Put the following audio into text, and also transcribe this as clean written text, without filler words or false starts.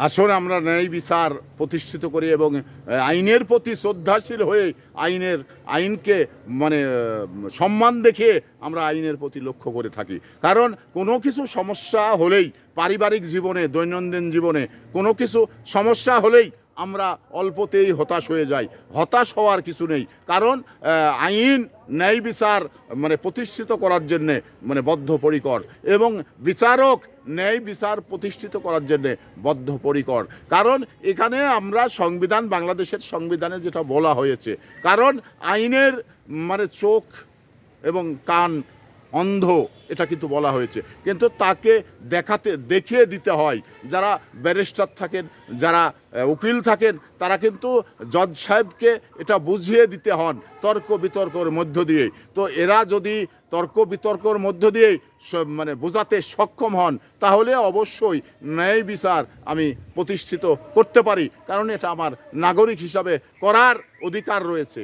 আসলে আমরা ন্যায় বিচার প্রতিষ্ঠিত করি এবং আইনের প্রতি শ্রদ্ধাশীল হয়ে আইনকে মানে সম্মান দেখিয়ে আমরা আইনের প্রতি লক্ষ্য করে থাকি। কারণ কোনো কিছু সমস্যা হলেই পারিবারিক জীবনে, দৈনন্দিন জীবনে কোনো কিছু সমস্যা হলেই আমরা অল্পতেই হতাশ হয়ে যাই। হতাশ হওয়ার কিছু নেই, কারণ আইন ন্যায় বিচার মানে প্রতিষ্ঠিত করার জন্যে মানে বদ্ধপরিকর, এবং বিচারক ন্যায় বিচার প্রতিষ্ঠিত করার জন্যে বদ্ধপরিকর। কারণ এখানে আমরা সংবিধান, বাংলাদেশের সংবিধানে যেটা বলা হয়েছে, কারণ আইনের মানে চোখ এবং কান অন্ধ, এটা কিন্তু বলা হয়েছে, কিন্তু তাকে দেখিয়ে দিতে হয়। যারা ব্যারিস্টার থাকেন, যারা উকিল থাকেন, তারা কিন্তু জজ সাহেবকে এটা বুঝিয়ে দিতে হন তর্ক বিতর্কর মধ্য দিয়ে। তো এরা যদি তর্ক বিতর্কর মধ্য দিয়েই মানে বোঝাতে সক্ষম হন, তাহলে অবশ্যই ন্যায় বিচার আমি প্রতিষ্ঠিত করতে পারি, কারণ এটা আমার নাগরিক হিসাবে করার অধিকার রয়েছে।